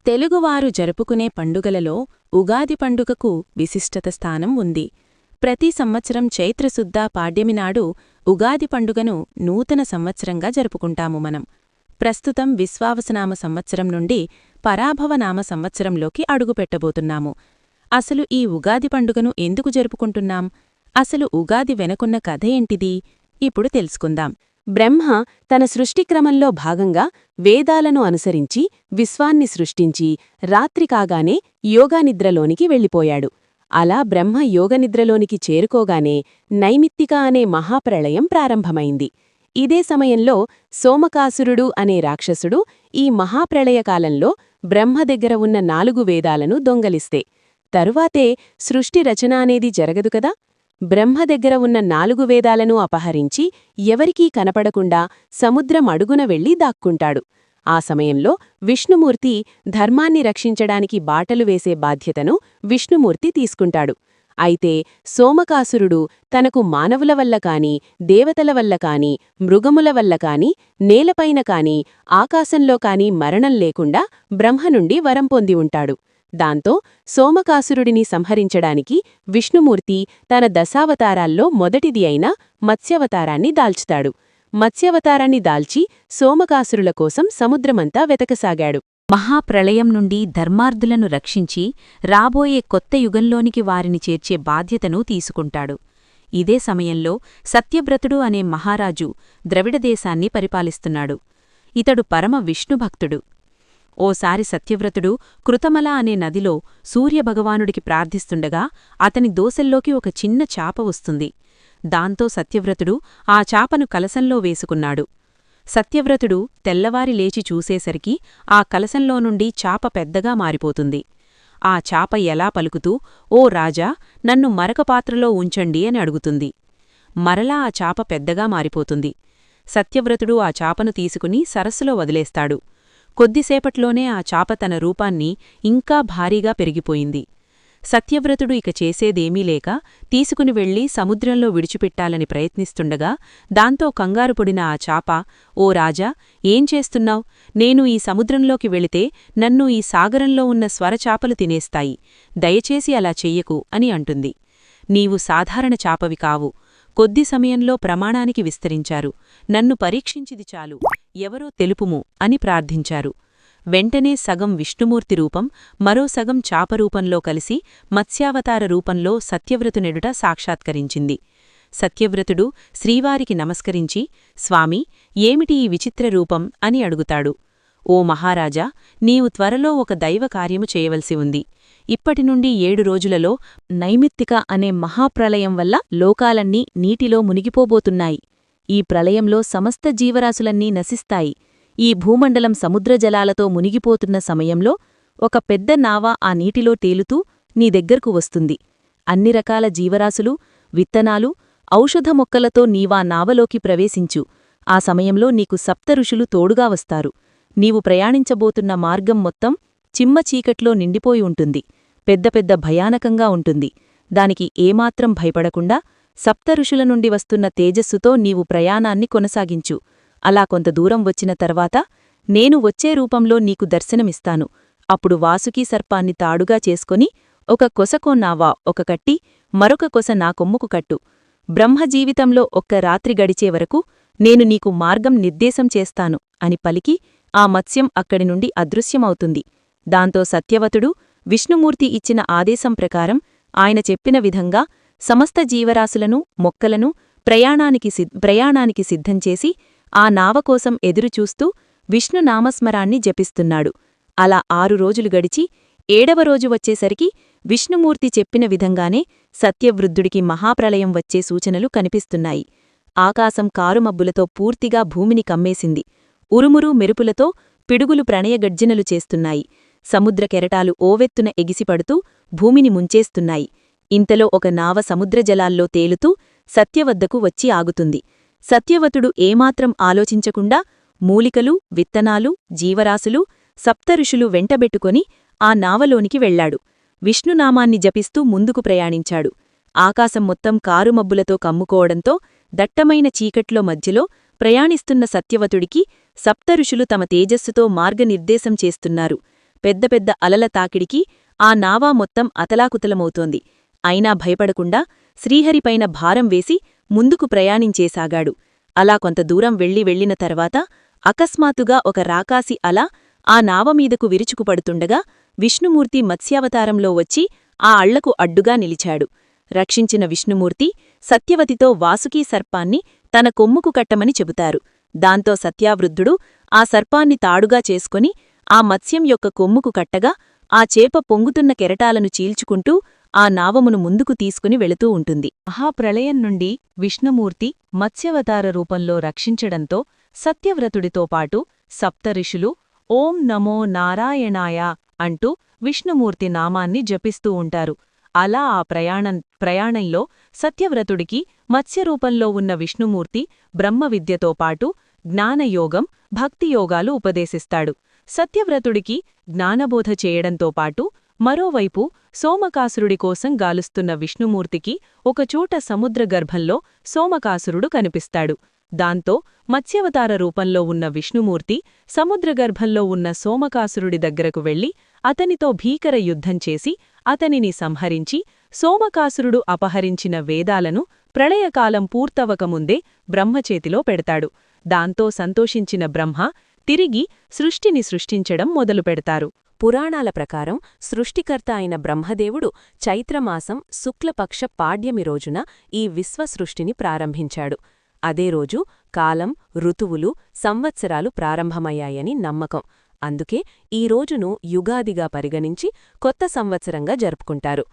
తెలుగువారు జరుపుకునే పండుగలలో ఉగాది పండుగకు విశిష్టత స్థానం ఉంది. ప్రతి సంవత్సరం చైత్రశుద్ధ పాడ్యమినాడు ఉగాది పండుగను నూతన సంవత్సరంగా జరుపుకుంటాము మనం. ప్రస్తుతం విశ్వావసనామ సంవత్సరం నుండి పరాభవనామ సంవత్సరంలోకి అడుగుపెట్టబోతున్నాము. అసలు ఈ ఉగాది పండుగను ఎందుకు జరుపుకుంటున్నాం? అసలు ఉగాది వెనకున్న కథ ఏంటిది? ఇప్పుడు తెలుసుకుందాం. బ్రహ్మ తన సృష్టిక్రమంలో భాగంగా వేదాలను అనుసరించి విశ్వాన్ని సృష్టించి రాత్రి కాగానే యోగానిద్రలోనికి వెళ్ళిపోయాడు. అలా బ్రహ్మ యోగనిద్రలోనికి చేరుకోగానే నైమిత్తిక అనే మహాప్రళయం ప్రారంభమైంది. ఇదే సమయంలో సోమకాసురుడు అనే రాక్షసుడు ఈ మహాప్రళయకాలంలో బ్రహ్మ దగ్గర ఉన్న 4 వేదాలను దొంగలిస్తే తరువాతే సృష్టి రచన అనేది జరగదు కదా. బ్రహ్మ దగ్గర ఉన్న 4 వేదాలను అపహరించి ఎవరికీ కనపడకుండా సముద్రం అడుగున వెళ్లి దాక్కుంటాడు. ఆ సమయంలో విష్ణుమూర్తి ధర్మాన్ని రక్షించడానికి బాటలు వేసే బాధ్యతను విష్ణుమూర్తి తీసుకుంటాడు. అయితే సోమకాసురుడు తనకు మానవుల వల్ల కాని, దేవతల వల్ల కాని, మృగముల వల్ల కాని, నేలపైన కాని, ఆకాశంలో కాని మరణం లేకుండా బ్రహ్మ నుండి వరం పొంది ఉంటాడు. దాంతో సోమకాసురుడిని సంహరించడానికి విష్ణుమూర్తి తన దశావతారాల్లో మొదటిది అయిన మత్స్యవతారాన్ని దాల్చుతాడు. మత్స్యవతారాన్ని దాల్చి సోమకాసురుల కోసం సముద్రమంతా వెతకసాగాడు. మహాప్రళయం నుండి ధర్మార్థులను రక్షించి రాబోయే కొత్త యుగంలోనికి వారిని చేర్చే బాధ్యతను తీసుకుంటాడు. ఇదే సమయంలో సత్యవ్రతుడు అనే మహారాజు ద్రవిడదేశాన్ని పరిపాలిస్తున్నాడు. ఇతడు పరమ విష్ణుభక్తుడు. ఓసారి సత్యవ్రతుడు కృతమల అనే నదిలో సూర్యభగవానుడికి ప్రార్థిస్తుండగా అతని దోసెల్లోకి ఒక చిన్న చాప వస్తుంది. దాంతో సత్యవ్రతుడు ఆ చాపను కలసంలో వేసుకున్నాడు. సత్యవ్రతుడు తెల్లవారి లేచి చూసేసరికి ఆ కలసంలో నుండి చాప పెద్దగా మారిపోతుంది. ఆ చాప ఎలా పలుకుతూ, "ఓ రాజా, నన్ను మరొక పాత్రలో ఉంచండి" అని అడుగుతుంది. మరలా ఆ చాప పెద్దగా మారిపోతుంది. సత్యవ్రతుడు ఆ చాపను తీసుకుని సరస్సులో వదిలేస్తాడు. కొద్దిసేపట్లోనే ఆ చాప తన రూపాన్ని ఇంకా భారీగా పెరిగిపోయింది. సత్యవ్రతుడు ఇక చేసేదేమీ లేక తీసుకుని వెళ్లి సముద్రంలో విడిచిపెట్టాలని ప్రయత్నిస్తుండగా దాంతో కంగారుపడిన ఆ చాప, "ఓ రాజా, ఏం చేస్తున్నావ్? నేను ఈ సముద్రంలోకి వెళితే నన్ను ఈ సాగరంలో ఉన్న స్వరచాపలు తినేస్తాయి. దయచేసి అలా చెయ్యకు" అని అంటుంది. "నీవు సాధారణ చాపవి కావు. కొద్ది సమయంలో ప్రమాణానికి విస్తరించారు. నన్ను పరీక్షించిది చాలు. ఎవరో తెలుపుము" అని ప్రార్థించారు. వెంటనే సగం విష్ణుమూర్తి రూపం మరో సగం చాపరూపంలో కలిసి మత్స్యావతార రూపంలో సత్యవ్రతునెడుట సాక్షాత్కరించింది. సత్యవ్రతుడు శ్రీవారికి నమస్కరించి, "స్వామీ, ఏమిటి ఈ విచిత్ర రూపం?" అని అడుగుతాడు. "ఓ మహారాజా, నీవు త్వరలో ఒక దైవ కార్యము చేయవలసి ఉంది. ఇప్పటినుండి 7 రోజులలో నైమిత్తిక అనే మహాప్రళయం వల్ల లోకాలన్నీ నీటిలో మునిగిపోబోతున్నాయి. ఈ ప్రళయంలో సమస్త జీవరాశులన్నీ నశిస్తాయి. ఈ భూమండలం సముద్రజలాలతో మునిగిపోతున్న సమయంలో ఒక పెద్ద నావ ఆ నీటిలో తేలుతూ నీ దగ్గరకు వస్తుంది. అన్ని రకాల జీవరాశులు, విత్తనాలు, ఔషధ మొక్కలతో నీవా నావలోకి ప్రవేశించు. ఆ సమయంలో నీకు సప్తఋషులు తోడుగా వస్తారు. నీవు ప్రయాణించబోతున్న మార్గం మొత్తం చిమ్మ చీకట్లో నిండిపోయి ఉంటుంది. పెద్ద పెద్ద భయానకంగా ఉంటుంది. దానికి ఏమాత్రం భయపడకుండా సప్తఋషుల నుండి వస్తున్న తేజస్సుతో నీవు ప్రయాణాన్ని కొనసాగించు. అలా కొంత దూరం వచ్చిన తర్వాత నేను వచ్చే రూపంలో నీకు దర్శనమిస్తాను. అప్పుడు వాసుకీ సర్పాన్ని తాడుగా చేసుకొని ఒక కొసకో నావా ఒక కట్టి మరొక కొస నా కొమ్ముకు కట్టు. బ్రహ్మజీవితంలో ఒక్క రాత్రి గడిచే వరకు నేను నీకు మార్గం నిర్దేశం చేస్తాను" అని పలికి ఆ మత్స్యం అక్కడి నుండి అదృశ్యమవుతుంది. దాంతో సత్యవతుడు విష్ణుమూర్తి ఇచ్చిన ఆదేశం ప్రకారం ఆయన చెప్పిన విధంగా సమస్త జీవరాశులను, మొక్కలను ప్రయాణానికి సిద్ధంచేసి ఆ నావకోసం ఎదురుచూస్తూ విష్ణునామస్మరాన్ని జపిస్తున్నాడు. అలా 6 రోజులు గడిచి 7వ రోజు వచ్చేసరికి విష్ణుమూర్తి చెప్పిన విధంగానే సత్యవృద్ధుడికి మహాప్రళయం వచ్చే సూచనలు కనిపిస్తున్నాయి. ఆకాశం కారుమబ్బులతో పూర్తిగా భూమిని కమ్మేసింది. ఉరుమురు మెరుపులతో పిడుగులు ప్రణయగర్జనలు చేస్తున్నాయి. సముద్ర కెరటాలు ఓవెత్తున ఎగిసిపడుతూ భూమిని ముంచేస్తున్నాయి. ఇంతలో ఒక నావ సముద్రజలాల్లో తేలుతూ సత్యవద్దకు వచ్చి ఆగుతుంది. సత్యవతుడు ఏమాత్రం ఆలోచించకుండా మూలికలు, విత్తనాలు, జీవరాశులు, సప్తఋషులు వెంటబెట్టుకొని ఆ నావలోనికి వెళ్లాడు. విష్ణునామాన్ని జపిస్తూ ముందుకు ప్రయాణించాడు. ఆకాశం మొత్తం కారుమబ్బులతో కమ్ముకోవడంతో దట్టమైన చీకట్లో మధ్యలో ప్రయాణిస్తున్న సత్యవతుడికి సప్తఋషులు తమ తేజస్సుతో మార్గనిర్దేశం చేస్తున్నారు. పెద్ద పెద్ద అలల తాకిడికి ఆ నావా మొత్తం అతలాకుతలమవుతోంది. అయినా భయపడకుండా శ్రీహరిపైన భారం వేసి ముందుకు ప్రయాణించేసాగాడు. అలా కొంత దూరం వెళ్లిన తర్వాత అకస్మాత్తుగా ఒక రాకాసి అల ఆ నావమీదకు విరుచుకుపడుతుండగా విష్ణుమూర్తి మత్స్యావతారంలో వచ్చి ఆ అళ్లకు అడ్డుగా నిలిచాడు. రక్షించిన విష్ణుమూర్తి సత్యవతితో వాసుకీ సర్పాన్ని తన కొమ్ముకు కట్టమని చెబుతారు. దాంతో సత్యావృద్ధుడు ఆ సర్పాన్ని తాడుగా చేసుకొని ఆ మత్స్యం యొక్క కొమ్ముకు కట్టగా ఆ చేప పొంగుతున్న కెరటాలను చీల్చుకుంటూ ఆ నావమును ముందుకు తీసుకుని వెళుతూ ఉంటుంది. మహాప్రళయం నుండి విష్ణుమూర్తి మత్స్యవతార రూపంలో రక్షించడంతో సత్యవ్రతుడితో పాటు సప్తఋషులు ఓం నమో నారాయణాయ అంటూ విష్ణుమూర్తి నామాన్ని జపిస్తూ ఉంటారు. అలా ఆ ప్రయాణంలో సత్యవ్రతుడికి మత్స్యరూపంలో ఉన్న విష్ణుమూర్తి బ్రహ్మవిద్యతో పాటు జ్ఞానయోగం, భక్తియోగాలు ఉపదేశిస్తాడు. సత్యవ్రతుడికి జ్ఞానబోధ చేయడంతో పాటు మరోవైపు సోమకాసురుడి కోసం గాలుస్తున్న విష్ణుమూర్తికి ఒకచోట సముద్రగర్భంలో సోమకాసురుడు కనిపిస్తాడు. దాంతో మత్స్యవతార రూపంలో ఉన్న విష్ణుమూర్తి సముద్రగర్భంలో ఉన్న సోమకాసురుడి దగ్గరకు వెళ్లి అతనితో భీకర యుద్ధం చేసి అతనిని సంహరించి సోమకాసురుడు అపహరించిన వేదాలను ప్రళయకాలం పూర్తవకముందే బ్రహ్మచేతిలో పెడతాడు. దాంతో సంతోషించిన బ్రహ్మ తిరిగి సృష్టిని సృష్టించడం మొదలుపెడతారు. పురాణాల ప్రకారం సృష్టికర్త అయిన బ్రహ్మదేవుడు చైత్రమాసం శుక్లపక్ష పాడ్యమి రోజున ఈ విశ్వసృష్టిని ప్రారంభించాడు. అదే రోజు కాలం, ఋతువులు, సంవత్సరాలు ప్రారంభమయ్యాయని నమ్మకం. అందుకే ఈ రోజును యుగాదిగా పరిగణించి కొత్త సంవత్సరంగా జరుపుకుంటారు.